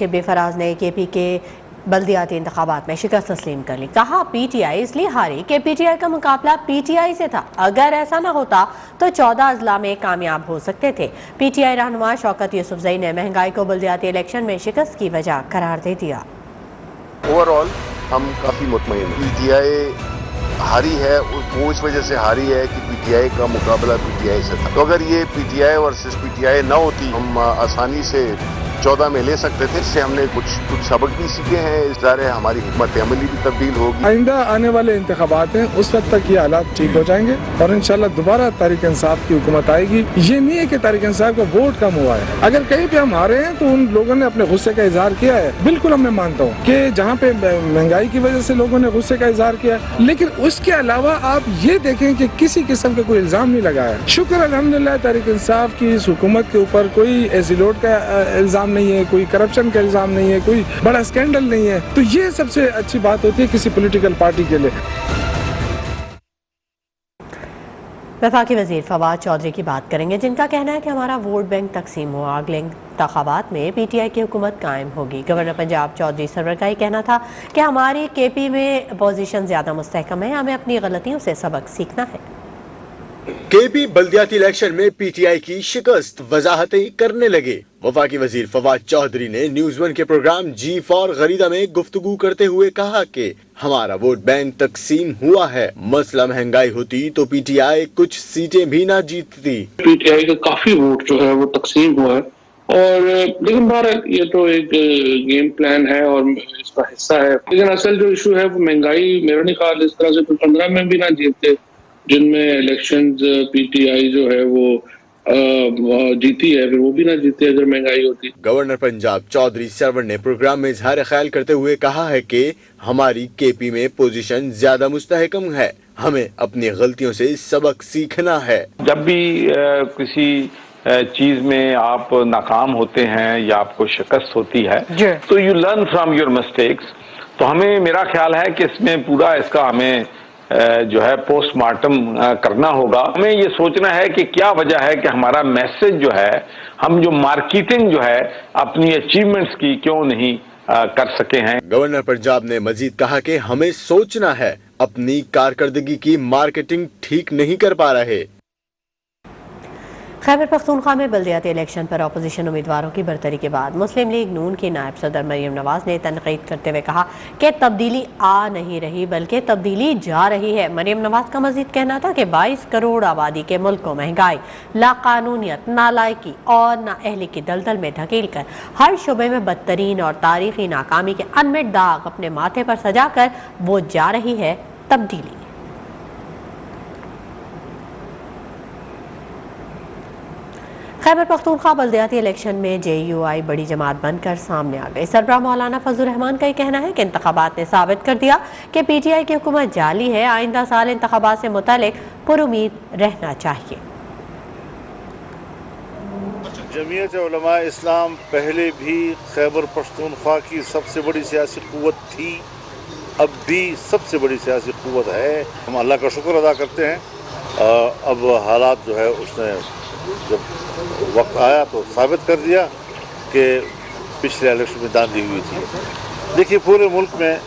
शिब्बी फराज ने केपी के बल्दियाती इंतखाबात में शिकस्त तस्लीम कर ली। कहा पीटीआई इसलिए हारी कि पीटीआई का मुकाबला पीटीआई से था। अगर ऐसा न होता तो 14 अजला में कामयाब हो सकते थे। पीटीआई रहनुमा शौकत यूसुफजई ने महंगाई को बल्दियाती इलेक्शन में शिकस्त की वजह करार दे दिया। ओवरऑल हम काफ़ी मुतमईन हैं। पीटीआई हारी है, वो इस वजह से हारी है कि पीटीआई का मुकाबला पीटीआई से था। तो अगर ये पीटीआई वर्सेस पीटीआई न होती, हम आसानी से 14 में ले सकते थे। इससे हमने कुछ सबक भी सीखे हैं। इस दायरे हमारी हिकमत अमली भी तब्दील होगी। आइंदा आने वाले इंतखाबात हैं, उस वक्त तक ये हालात ठीक हो जाएंगे और इंशाल्लाह दोबारा तहरीक इंसाफ की हुकूमत आएगी। ये नहीं है कि तहरीक इंसाफ का वोट कम हुआ है। अगर कहीं पे हम हारे हैं तो उन लोगों ने अपने गुस्से का इजहार किया है। बिल्कुल मैं मानता हूँ कि जहाँ पे महंगाई की वजह से लोगों ने गुस्से का इजहार किया है, लेकिन उसके अलावा आप ये देखें कि किसी किस्म का कोई इल्जाम नहीं लगाया। शुक्र अल्हम्दुलिल्लाह तहरीक इंसाफ की इस हुकूमत के ऊपर कोई ऐसी लोड का इल्जाम नहीं है, कोई करप्शन का इल्जाम नहीं है, कोई बड़ा स्कैंडल नहीं है। तो ये सबसे अच्छी बात होती है किसी पॉलिटिकल पार्टी के लिए। वफाकी वजीर फवाद चौधरी की बात करेंगे, जिनका कहना है कि हमारा वोट बैंक तकसीम हुआ, अगले इंतखाबात में पीटीआई की हुकूमत कायम होगी। गवर्नर पंजाब चौधरी सरवर का ही कहना था कि हमारी केपी में अपोजिशन ज्यादा मुस्तहकम है, हमें अपनी गलतियों से सबक सीखना है। केपी बल्दियाती इलेक्शन में पीटीआई की शिकस्त वजाहतें करने लगे। वफाकी वजीर फवाद चौधरी ने न्यूज 1 के प्रोग्राम जी फॉर गरीदा में गुफ्तगू करते हुए कहा कि हमारा वोट बैंक तकसीम हुआ है। मसला महंगाई होती तो पीटीआई कुछ सीटें भी ना जीतती। पीटीआई का काफी वोट जो है वो तकसीम हुआ है और लेकिन बहरहाल ये तो एक गेम प्लान है और इसका हिस्सा है। लेकिन असल जो इशू है वो महंगाई, मेरा नहीं ख्याल इस तरह से तो 15 में भी ना जीतते जिनमें इलेक्शंस पीटीआई जो है वो जीती है, फिर वो भी ना जीते अगर महंगाई होती। गवर्नर पंजाब चौधरी सरवर ने प्रोग्राम में इजहार ख्याल करते हुए कहा है कि हमारी केपी में पोजीशन ज्यादा मुस्तहकम है, हमें अपनी गलतियों से सबक सीखना है। जब भी किसी चीज में आप नाकाम होते हैं या आपको शिकस्त होती है तो you learn from your mistakes. तो हमें, मेरा ख्याल है कि इसमें पूरा इसका हमें जो है पोस्टमार्टम करना होगा। हमें ये सोचना है कि क्या वजह है कि हमारा मैसेज जो है, हम जो मार्केटिंग जो है अपनी अचीवमेंट्स की क्यों नहीं कर सके हैं। गवर्नर पंजाब ने मजीद कहा कि हमें सोचना है अपनी कारकर्दगी की मार्केटिंग ठीक नहीं कर पा रहे। खैबर पख्तूनख्वा में बल्दियाती इलेक्शन पर अपोजिशन उम्मीदवारों की बरतरी के बाद मुस्लिम लीग नून की नायब सदर मरियम नवाज ने तनकीद करते हुए कहा कि तब्दीली आ नहीं रही बल्कि तब्दीली जा रही है। मरियम नवाज का मजीद कहना था कि 22 करोड़ आबादी के मुल्क को महंगाई, लाकानूनियत, नालायकी और नाअहली की दलदल में धकेल कर हर शुबे में बदतरीन और तारीखी नाकामी के अनमिट दाग अपने माथे पर सजा कर वो जा रही है तब्दीली। खैबर पख्तूनख्वा बल्दियाती इलेक्शन में JUI बड़ी जमात बनकर सामने आ गई। सरबराह मौलाना फजल रहमान का कहना है कि इंतखाबात ने साबित कर दिया कि पीटीआई की हुकूमत जाली है। आइंदा साल इंतखाबात से मुतालिक पुरुमीद रहना चाहिए। जमीयत उलमा इस्लाम पहले भी खैबर पख्तूनख्वा की सबसे बड़ी सियासी क़ुव्वत थी, अब भी सबसे बड़ी सियासी क़ुव्वत है। हम अल्लाह का शुक्र अदा करते हैं। अब हालात जो है उसने जब वक्त आया तो साबित कर दिया कि पिछले इलेक्शन में दांधी हुई थी। देखिए पूरे मुल्क में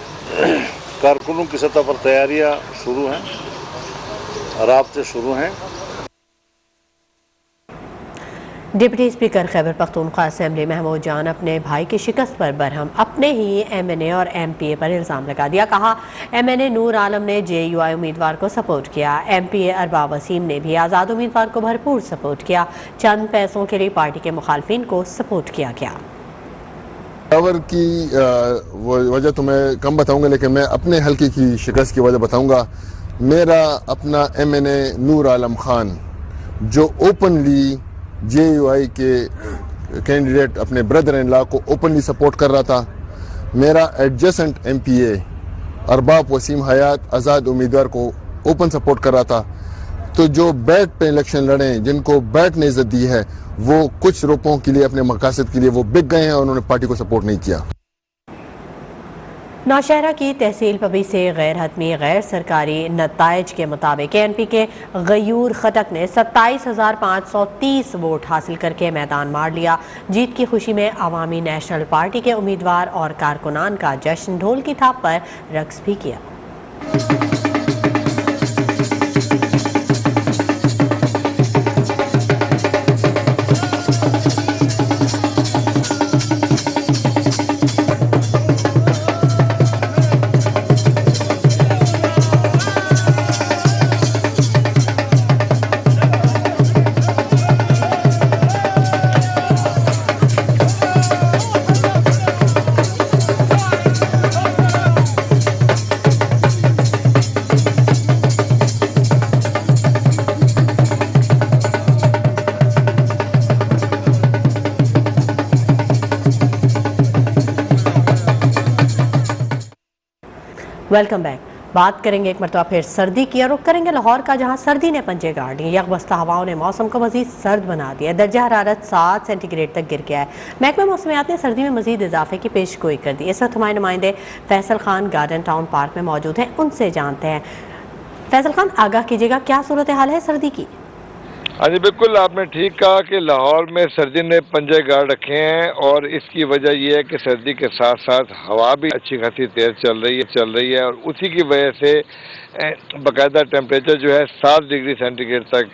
कारकुनों की सतह पर तैयारियां शुरू हैं, राब्ते शुरू हैं। Deputy speaker Khyber Pakhtunkhwa assembly Mahmood Jan अपने भाई की शिकस्त पर बरहम, अपने ही MNA और MPA पर इल्ज़ाम लगा दिया। कहा MNA नूर आलम ने JUI उम्मीदवार को सपोर्ट किया, MPA अरबाब वसीम ने भी आज़ाद उम्मीदवार को भरपूर सपोर्ट किया। चंद पैसों के लिए पार्टी के मुखालफिन को सपोर्ट किया गया। खबर की वजह तो मैं कम बताऊंगा, लेकिन मैं अपने हल्के की शिकस्त की वजह बताऊंगा। मेरा अपना MNA नूर आलम खान जो ओपनली JUI के कैंडिडेट अपने ब्रदर इन लॉ को ओपनली सपोर्ट कर रहा था, मेरा एडजेसेंट MPA अरबाब वसीम हयात आज़ाद उम्मीदवार को ओपन सपोर्ट कर रहा था, तो जो बैट पे इलेक्शन लड़े, जिनको बैट ने इज्जत दी है, वो कुछ रुपयों के लिए, अपने मकासद के लिए वो बिक गए हैं और उन्होंने पार्टी को सपोर्ट नहीं किया। नौशहरा की तहसील पबी से गैर हतमी गैर सरकारी नताइज के मुताबिक KNP के गयूर खटक ने 27,530 वोट हासिल करके मैदान मार लिया। जीत की खुशी में अवामी नेशनल पार्टी के उम्मीदवार और कारकुनान का जश्न ढोल की थाप पर रक्स भी किया। Welcome back. बात करेंगे एक मरतबा फिर सर्दी की और रुख करेंगे लाहौर का, जहां सर्दी ने पंजे गाड़ लिए। यकबस्ता हवाओं ने मौसम को मजीद सर्द बना दिया। दर्जा हरारत 7 सेंटीग्रेड तक गिर गया है। महकमा मौसमियात ने सर्दी में मजीद इजाफे की पेश गोई कर दी। इस वक्त हमारे नुमाइंदे Faisal Khan garden town park में मौजूद हैं, उनसे जानते हैं। फैसल खान, आगाह कीजिएगा, क्या सूरत हाल है सर्दी की? हाँ जी, बिल्कुल आपने ठीक कहा कि लाहौर में सर्दी ने पंजे गाड़ रखे हैं और इसकी वजह यह है कि सर्दी के साथ साथ हवा भी अच्छी खासी तेज चल रही है और उसी की वजह से बाकायदा टेम्परेचर जो है 7 डिग्री सेंटीग्रेड तक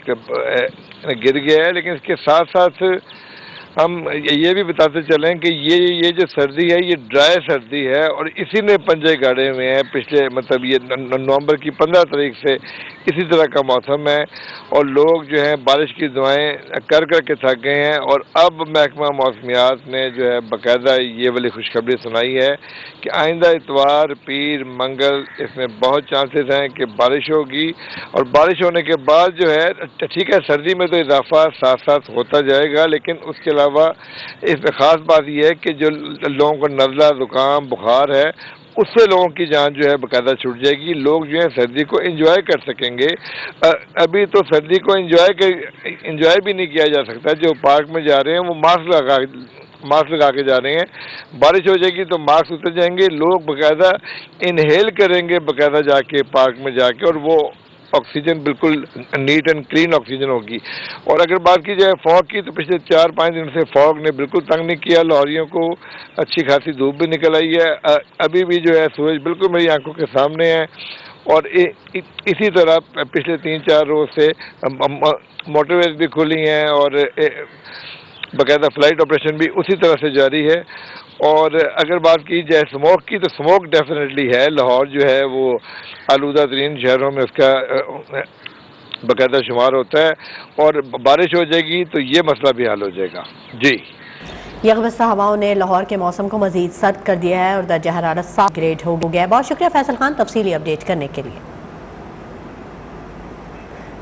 गिर गया है। लेकिन इसके साथ साथ हम ये भी बताते चलें कि ये जो सर्दी है ये ड्राई सर्दी है और इसी ने पंजे गाड़े हुए हैं। पिछले मतलब ये नवंबर की 15 तारीख से इसी तरह का मौसम है और लोग जो हैं बारिश की दुआएं कर के थक गए हैं। और अब महकमा मौसमियात ने जो है बाकायदा ये वाली खुशखबरी सुनाई है कि आइंदा इतवार, पीर, मंगल इसमें बहुत चांसेस हैं कि बारिश होगी। और बारिश होने के बाद जो है ठीक है, सर्दी में तो इजाफा साथ साथ होता जाएगा, लेकिन उसके अलावा इसमें ख़ास बात यह है कि जो लोगों को नज़ला, ज़ुकाम, बुखार है उससे लोगों की जान जो है बाकायदा छूट जाएगी। लोग जो है सर्दी को एंजॉय कर सकेंगे। अभी तो सर्दी को एंजॉय भी नहीं किया जा सकता। जो पार्क में जा रहे हैं वो मास्क लगा के जा रहे हैं। बारिश हो जाएगी तो मास्क उतर जाएंगे, लोग बाकायदा इनहेल करेंगे बाकायदा जाके पार्क में जाके, और वो ऑक्सीजन बिल्कुल नीट एंड क्लीन ऑक्सीजन होगी। और अगर बात की जाए फॉग की, तो पिछले 4-5 दिन से फॉग ने बिल्कुल तंग नहीं किया लाहौरियों को। अच्छी खासी धूप भी निकल आई है। अभी भी जो है सूरज बिल्कुल मेरी आंखों के सामने है। और इसी तरह पिछले 3-4 रोज से मोटरवेज भी खुली हैं और बाकायदा फ्लाइट ऑपरेशन भी उसी तरह से जारी है। और अगर बात की जाए स्मोक की, तो स्मोक डेफिनेटली है। लाहौर जो है वो आलूदा तरीन शहरों में उसका बाकायदा शुमार होता है और बारिश हो जाएगी तो ये मसला भी हल हो जाएगा। जी, यकबस्ता हवाओं ने लाहौर के मौसम को मजीद सर्द कर दिया है और दर्जा हरारत 7 ग्रेड हो गया है। बहुत शुक्रिया फैसल खान तफसीली अपडेट करने के लिए।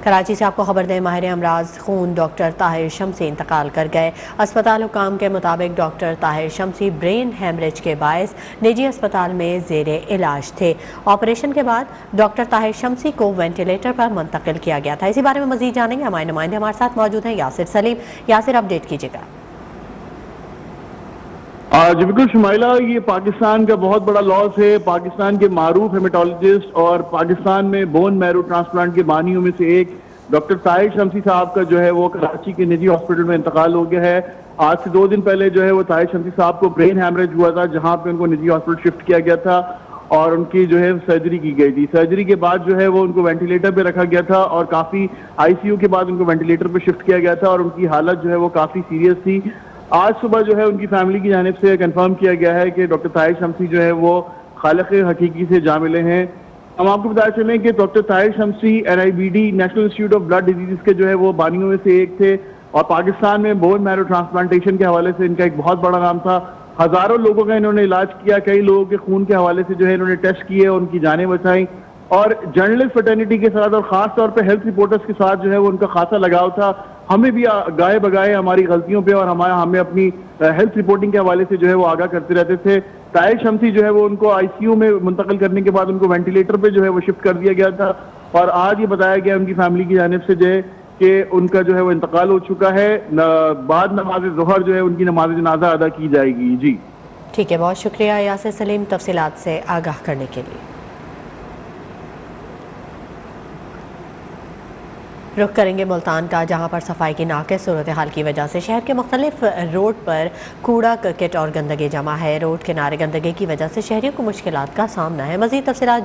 कराची से आपको खबर दें, माहिर अमराज खून डॉक्टर ताहिर शमसी इंतकाल कर गए। अस्पताल हुकाम के मुताबिक डॉक्टर ताहिर शमसी ब्रेन हेमरेज के बायस निजी अस्पताल में जेर इलाज थे। ऑपरेशन के बाद डॉक्टर ताहिर शमसी को वेंटिलेटर पर मुंतकिल किया गया था। इसी बारे में मजीद जानेंगे, हमारे नुमाइंदे हमारे साथ मौजूद हैं यासिर सलीम। यासिर, अपडेट कीजिएगा। जी बिल्कुल शुमाइला, ये पाकिस्तान का बहुत बड़ा लॉस है। पाकिस्तान के मारूफ हेमेटोलॉजिस्ट और पाकिस्तान में बोन मैरो ट्रांसप्लांट के बानियों में से एक डॉक्टर ताहिर शमसी साहब का जो है वो कराची के निजी हॉस्पिटल में इंतकाल हो गया है। आज से 2 दिन पहले जो है वो ताहिर शमसी साहब को ब्रेन हैमरेज हुआ था, जहां पे उनको निजी हॉस्पिटल शिफ्ट किया गया था और उनकी जो है सर्जरी की गई थी। सर्जरी के बाद जो है वो उनको वेंटिलेटर पे रखा गया था और काफी ICU के बाद उनको वेंटिलेटर पे शिफ्ट किया गया था और उनकी हालत जो है वो काफी सीरियस थी। आज सुबह जो है उनकी फैमिली की जानिब से कंफर्म किया गया है कि डॉक्टर ताहिर शमसी जो है वो खालिक हकीकी से जा मिले हैं। हम आपको बताया चलें कि doctor Tahir Shamsi NIBD national institute of blood disease के जो है वो बानियों में से एक थे और पाकिस्तान में बोन मैरो ट्रांसप्लांटेशन के हवाले से इनका एक बहुत बड़ा नाम था। हजारों लोगों का इन्होंने इलाज किया, कई लोगों के खून के हवाले से जो है इन्होंने टेस्ट किए और उनकी जानें बचाई। और जर्नलिस्ट फ्रेटर्निटी के साथ और खास तौर पे हेल्थ रिपोर्टर्स के साथ जो है वो उनका खासा लगाव था। हमें भी गाए बगाए हमारी गलतियों पे और हमें अपनी हेल्थ रिपोर्टिंग के हवाले से जो है वो आगाह करते रहते थे। ताहिर शमसी जो है वो उनको ICU में मुंतकिल करने के बाद उनको वेंटिलेटर पे जो है वो शिफ्ट कर दिया गया था और आज ये बताया गया उनकी फैमिली की जानिब से जो है कि उनका जो है वो इंतकाल हो चुका है। बाद नमाज ज़ोहर जो है उनकी नमाज जनाजा अदा की जाएगी। जी ठीक है, बहुत शुक्रिया यासिर सलीम तफसीलात से आगाह करने के लिए। रुख करेंगे मुल्तान का, जहां पर सफाई की नाक़िस सूरत हाल की वजह से शहर के मुख्तलिफ रोड पर कूड़ा करकट और गंदगी जमा है। रोड किनारे गंदगी की वजह से शहरियों को मुश्किलात का सामना है। मज़ीद तफसीलात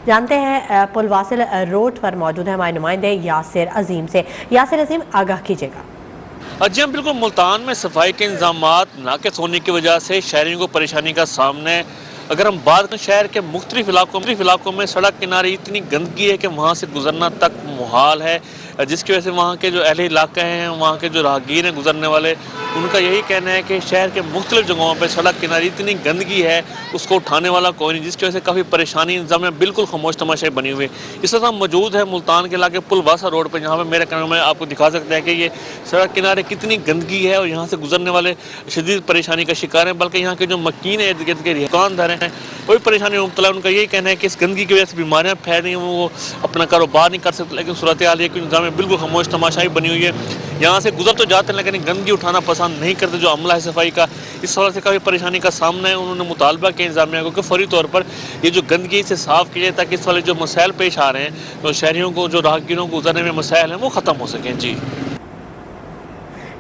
जानते हैं पुलवासिल रोड पर मौजूद है हमारे नुमाइंदे यासिर अजीम से। यासिर अजीम, आगाह कीजिएगा। जी हम बिल्कुल, मुल्तान में सफाई के इंतजामात नाक़िस होने की वजह से शहरियों को परेशानी का सामना है। अगर हम बात करें शहर के मुख्तलिफ इलाकों में सड़क किनारे इतनी गंदगी है कि वहाँ से गुजरना तक मुहाल है, जिसकी वजह से वहाँ के जो अहले इलाके हैं, वहाँ के जो राहगीर हैं गुजरने वाले, उनका यही कहना है कि शहर के मुख्तलिफ जगहों पर सड़क किनारे इतनी गंदगी है उसको उठाने वाला कोई नहीं, जिसकी वजह से काफ़ी परेशानी इंतजाम बिल्कुल खामोश तमाशाई बनी हुई है। इस वक्त हम मौजूद है मुल्तान के इलाके पुलवासा रोड पर, जहाँ पर मेरे कैमरे में आपको दिखा सकते हैं कि ये सड़क किनारे कितनी गंदगी है और यहाँ से गुजरने वाले शदीद परेशानी का शिकार हैं। बल्कि यहाँ के जो मकीन है, इर्द गिर्द के दुकानदार हैं, कोई परेशानी में मुब्तला। उनका यही कहना है कि इस गंदगी की वजह से बीमारियाँ फैल रही हैं, वो अपना कारोबार नहीं कर सकते। लेकिन सूरत हाल ये कि इंतजाम बिल्कुल खामोश तमाशाई बनी हुई है। यहाँ से गुजर तो जाते हैं लेकिन गंदगी उठाना पसंद नहीं करते जो अमला है सफाई का। इस वजह से काफ़ी परेशानी का सामना है। उन्होंने मुतालबा किया इंतजामिया को कि फौरी तौर पर ये जो गंदगी से साफ़ की जाए, ताकि इस वाले जो मसाइल पेश आ रहे हैं, तो शहरियों को, जो राहगीरों को गुजरने में मसाइल हैं, वो ख़त्म हो सकें। जी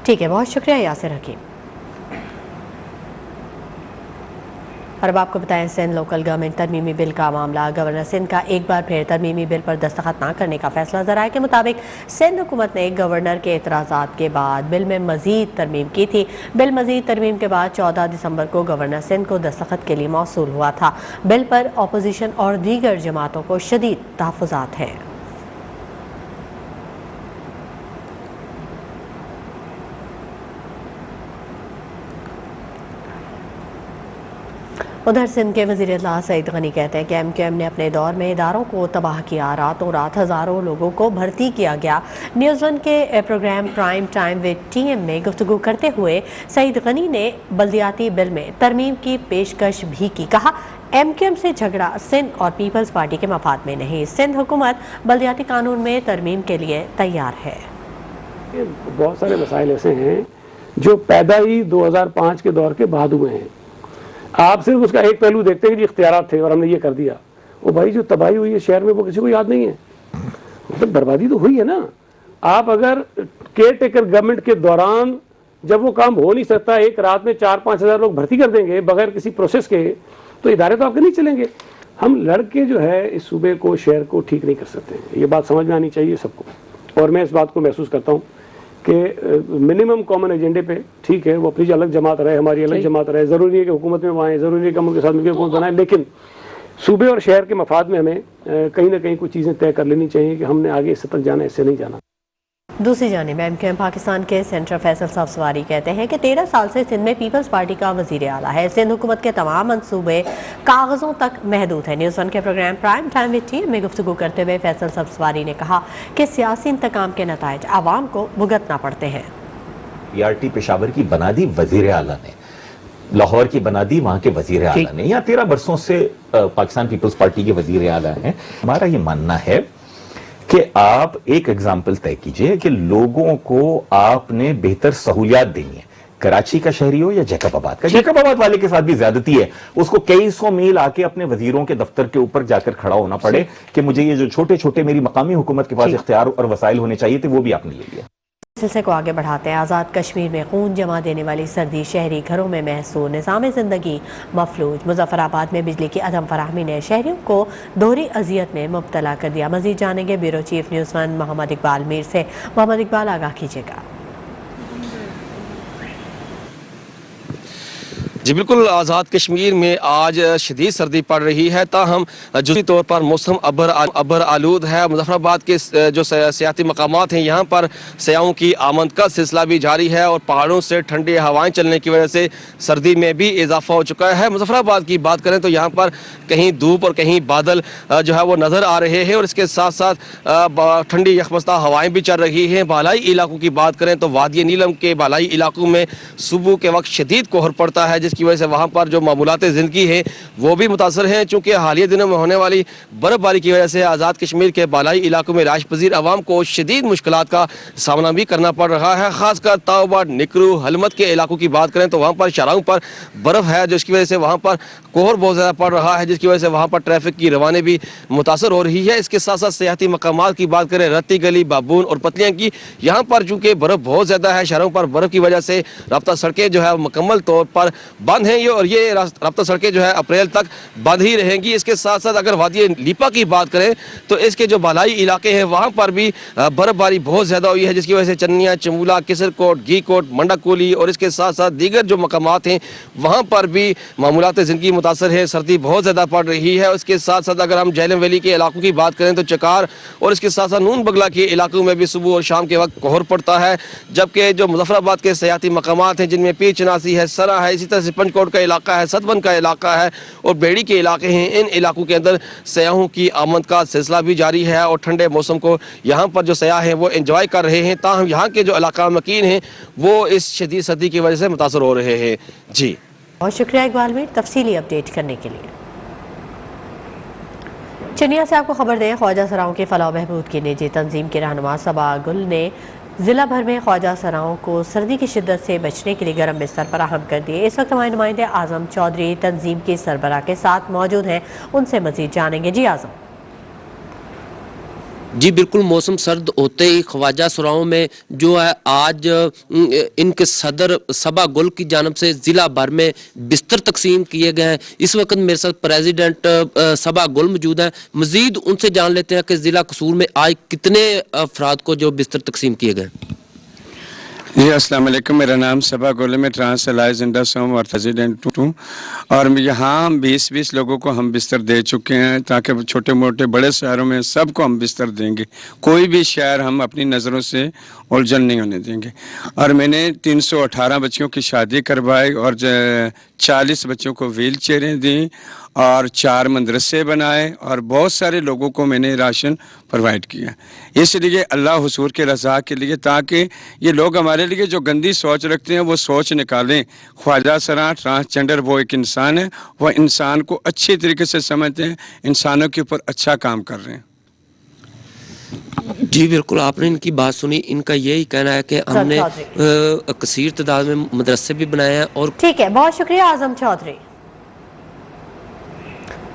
ठीक है, बहुत शुक्रिया यासिर हकीम। और अब आपको बताएं, सिंध लोकल गवर्नमेंट तरमीमी बिल का मामला। गवर्नर सिंध का एक बार फिर तरमीमी बिल पर दस्तखत न करने का फैसला। ज़राए के मुताबिक सिंध हुकूमत ने गवर्नर के एतराज़ात के बाद बिल में मज़ीद तरमीम की थी। बिल मज़ीद तरमीम के बाद 14 दिसंबर को गवर्नर सिंध को दस्तखत के लिए मौसूल हुआ था। बिल पर अपोजिशन और दीगर जमातों को शदीद तहफ़्फ़ुज़ात हैं। उधर सिंध के वज़ीर इत्तला सईद गनी कहते हैं कि MQM ने अपने दौर में इदारों को तबाह किया। रातों रात हज़ारों लोगों को भर्ती किया गया। न्यूज़ 1 के program prime time with TM में गुफ्तगू करते हुए सईद गनी ने बल्दियाती बिल में तरमीम की पेशकश भी की। कहा, MQM से झगड़ा सिंध और पीपल्स पार्टी के मफाद में नहीं। सिंध हुकूमत बल्दियाती कानून में तरमीम के लिए तैयार है। बहुत सारे मसाइल ऐसे हैं जो पैदा ही 2005 के दौर के बाद हुए हैं। आप सिर्फ उसका एक पहलू देखते हैं कि इख्तियारात थे और हमने ये कर दिया। वो भाई जो तबाही हुई है शहर में वो किसी को याद नहीं है। मतलब बर्बादी तो हुई है ना। आप अगर केयर टेकर गवर्नमेंट के दौरान जब वो काम हो नहीं सकता, एक रात में 4-5 हज़ार लोग भर्ती कर देंगे बगैर किसी प्रोसेस के, तो इदारे तो आपके नहीं चलेंगे। हम लड़के जो है इस सूबे को, शहर को ठीक नहीं कर सकते। ये बात समझ में आनी चाहिए सबको। और मैं इस बात को महसूस करता हूँ कि मिनिमम कॉमन एजेंडे पे ठीक है, वो अपनी अलग जमात रहे, हमारी अलग जमात रहे। ज़रूरी है कि हुकूमत में वो आए, ज़रूरी है कि हम उनके साथ मिलकर हुकूमत बनाएं, लेकिन सूबे और शहर के मफाद में हमें कहीं ना कहीं कुछ चीज़ें तय कर लेनी चाहिए कि हमने आगे इससे तक जाना, इससे नहीं जाना। दूसरी जानिब MQM पाकिस्तान के सेंटर फैसल सफसवारी कहते हैं कि 13 साल से सिंध में पीपल्स पार्टी का वजीर आला है। सिंध हुकूमत के तमाम मंसूबे कागजों तक महदूद है। न्यूज़ 1 के program prime time with TM में गुफ्तगू करते हुए फैसल सफसवारी ने कहा कि सियासी इंतकाम के नताइज आवाम को भुगतना पड़ते हैं। PRT पेशावर की बना दी वजीर आला ने, लाहौर की बना दी वहां के वजीर आला ने। यहाँ 13 बरसों से पाकिस्तान पीपल्स पार्टी के वजीर आला हैं। हमारा ये मानना है कि आप एक एग्जाम्पल तय कीजिए कि लोगों को आपने बेहतर सहूलियात देनी है। कराची का शहरी हो या जैकबाबाद का, जैकबाबाद वाले के साथ भी ज्यादती है। उसको कई सौ मील आके अपने वजीरों के दफ्तर के ऊपर जाकर खड़ा होना पड़े कि मुझे ये जो छोटे छोटे मेरी मकामी हुकूमत के पास इख्तियार और वसाइल होने चाहिए थे, वो भी आपने ले लिया। सिलसिले को आगे बढ़ाते हैं। आज़ाद कश्मीर में खून जमा देने वाली सर्दी शहरी घरों में महसूस, निज़ाम ज़िंदगी मफलूज। मुजफ्फराबाद में बिजली की अदम फराहमी ने शहरियों को दोहरी अजियत में मुब्तला कर दिया। मज़ीद जानेंगे bureau chief news 1 Mohammad Iqbal Mir से। मोहम्मद इकबाल, आगाह कीजिएगा। जी बिल्कुल, आज़ाद कश्मीर में आज शदीद सर्दी पड़ रही है, ताहम जुज़ी तौर पर मौसम अबर आलूद है। मुजफ्फराबाद के जो सियाती मकामात हैं यहाँ पर सयाहों की आमद का सिलसिला भी जारी है और पहाड़ों से ठंडी हवाएं चलने की वजह से सर्दी में भी इजाफा हो चुका है। मुजफ्फराबाद की बात करें तो यहाँ पर कहीं धूप और कहीं बादल जो है वो नज़र आ रहे हैं और इसके साथ साथ ठंडी यखमस्ता हवाएँ भी चल रही हैं। बालाई इलाकों की बात करें तो वादी नीलम के बालाई इलाकों में सुबह के वक्त शदीद कोहर पड़ता है, जिसकी वजह से वहाँ पर जो मामूलात ज़िंदगी है वो भी मुतासर हैं, चूँकि हालिया दिनों में होने वाली बर्फ़बारी की वजह से आज़ाद कश्मीर के बालाई इलाकों में राइश पजीर आवाम को शदीद मुश्किलात का सामना भी करना पड़ रहा है। ख़ासकर ताओबाद, निकरू, हलमत के इलाकों की बात करें तो वहाँ पर शाहराहों पर बर्फ़ है, जिसकी वजह से वहाँ पर कोहर बहुत ज़्यादा पड़ रहा है, जिसकी वजह से वहाँ पर ट्रैफिक की रवानी भी मुतासर हो रही है। इसके साथ साथ सियाती मकामात की बात करें, रत्ती गली, बाबून और पतलियाँ की, यहाँ पर चूँकि बर्फ़ बहुत ज़्यादा है, शहरों पर बर्फ़ की वजह से राब्ता सड़कें जो है मुकम्मल तौर पर बंद हैं और ये राब्ता सड़कें जो है अप्रैल तक बंद ही रहेंगी। इसके साथ साथ अगर वादी लीपा की बात करें तो इसके जो बालाई इलाके हैं वहाँ पर भी बर्फ़बारी बहुत ज़्यादा हुई है, जिसकी वजह से चन्निया, चमूला, किसरकोट, घीकोट, मंडाकोली और इसके साथ साथ दीगर जो मकामात हैं वहाँ पर भी मामूलात ज़िंदगी मुतासर है, सर्दी बहुत ज़्यादा पड़ रही है। उसके साथ साथ अगर हम झेलम वैली के इलाकों की बात करें तो चकार और इसके साथ साथ नून बगला के इलाकों में भी सुबह और शाम के वक्त कोहर पड़ता है, जबकि जो मुजफ्फराबाद के सियाती मकामात हैं जिनमें पीर चनासी है, सरा है, इसी तरह से पंचकोट का इलाका है, सतबन का इलाका है और बेड़ी के इलाके हैं, इन इलाकों के अंदर सयाहों की आमद का सिलसिला भी जारी है और ठंडे मौसम को यहाँ पर जो सयाह हैं वो एंजॉय कर रहे हैं। ताहम यहाँ के जो इलाका मकीन हैं वो इस शदीद सर्दी की वजह से मुतासर हो रहे हैं। जी बहुत शुक्रिया इकबाल मीर तफसीली अपडेट करने के लिए। चनिया से आपको खबर दें, ख्वाजा सराओं के फलाह बहबूद की निजी तंजीम के रहनुमा सबा गुल ने ज़िला भर में ख्वाजा सराओं को सर्दी की शिद्दत से बचने के लिए गर्म बिस्तर फराहम कर दिए। इस वक्त हमारे नुमाइंदे आज़म चौधरी तंजीम के सरबराह के साथ मौजूद हैं, उनसे मज़ीद जानेंगे। जी आज़म। जी बिल्कुल, मौसम सर्द होते ही ख्वाजा सराओं में जो है आज इनके सदर सबा गुल की जानब से ज़िला भर में बिस्तर तकसीम किए गए हैं। इस वक्त मेरे साथ प्रेसिडेंट सबा गुल मौजूद हैं, मज़ीद उनसे जान लेते हैं कि ज़िला कसूर में आज कितने अफराद को जो बिस्तर तकसीम किए गए। जी अस्सलाम वालेकुम, मेरा नाम सबा गुल है, मैं ट्रांस एलाइज इंडस हूँ और प्रेसिडेंट हूँ और यहाँ 20-20 लोगों को हम बिस्तर दे चुके हैं ताकि छोटे मोटे बड़े शहरों में सबको हम बिस्तर देंगे, कोई भी शहर हम अपनी नज़रों से उलझन नहीं होने देंगे। और मैंने 318 बच्चियों की शादी करवाई और 40 बच्चों को व्हील चेयरें दी और 4 मदरसे बनाए और बहुत सारे लोगों को मैंने राशन प्रोवाइड किया, इसलिए अल्लाह हुजूर के रज़ा के लिए, ताकि ये लोग हमारे लिए जो गंदी सोच रखते हैं वो सोच निकालें। ख्वाजा सरा ट्रांसजेंडर वो एक इंसान है, वह इंसान को अच्छे तरीके से समझते हैं, इंसानों के ऊपर अच्छा काम कर रहे हैं। जी बिल्कुल, आपने इनकी बात सुनी, इनका यही कहना है कि हमने कसीर तादाद में मदरसे भी बनाए हैं। और ठीक है, बहुत शुक्रिया आज़म चौधरी।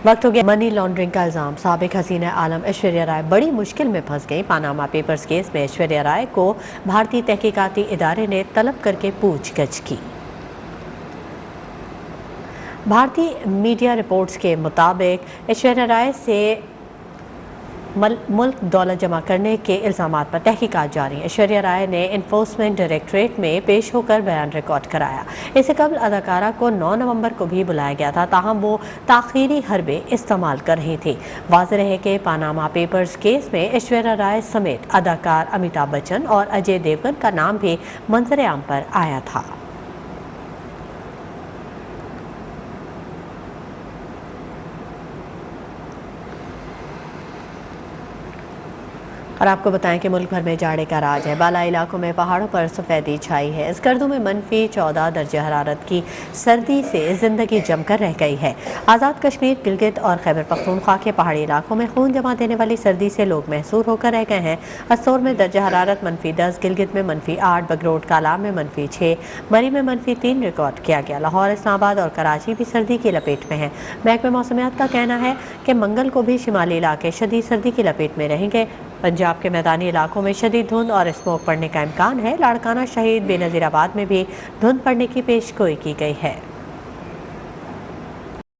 वक्त हो गया मनी लॉन्ड्रिंग का इल्ज़ाम। साबिक हसीना आलम ऐश्वर्या राय बड़ी मुश्किल में फंस गई। पानामा पेपर्स केस में ऐश्वर्या राय को भारतीय तहकीकाती इदारे ने तलब करके पूछगछ की। भारतीय मीडिया रिपोर्ट्स के मुताबिक ऐश्वर्या राय से मुल्क दौलत जमा करने के इल्ज़ामात पर तहकीकात जारी। ऐश्वर्या राय ने इन्फोर्समेंट डायरेक्टरेट में पेश होकर बयान रिकॉर्ड कराया। इससे कबल अदाकारा को 9 नवंबर को भी बुलाया गया था, ताहम वो ताख़ीरी हरबे इस्तेमाल कर रही थी। वाज़ेह है कि पानामा पेपर्स केस में ऐश्वर्या राय समेत अदाकार अमिताभ बच्चन और अजय देवगन का नाम भी मंजर आम पर आया था। और आपको बताएं कि मुल्क भर में जाड़े का राज है। बाला इलाकों में पहाड़ों पर सफ़ेदी छाई है। इस गर्दों में -14 दर्जे हरारत की सर्दी से ज़िंदगी जमकर रह गई है। आज़ाद कश्मीर, गिलगित और खैबर पख्तूनख्वा के पहाड़ी इलाकों में खून जमा देने वाली सर्दी से लोग महसूर होकर रह गए हैं। अस्तोर में दर्जा हरारत -10, गिलगित में -8, बगरोट कालाम में -6, मरी में -3 रिकॉर्ड किया गया। लाहौर, इस्लामाबाद और कराची भी सर्दी की लपेट में हैं। महकमे मौसमियात का कहना है कि मंगल को भी शिमाली इलाके शदीद सर्दी की लपेट में रहेंगे। पंजाब के मैदानी इलाकों में शदीद धुंध और स्मोक पड़ने का इम्कान है। लाड़काना, शहीद, बेनज़ीराबाद में भी धुंध पड़ने की पेशगोई की गई है।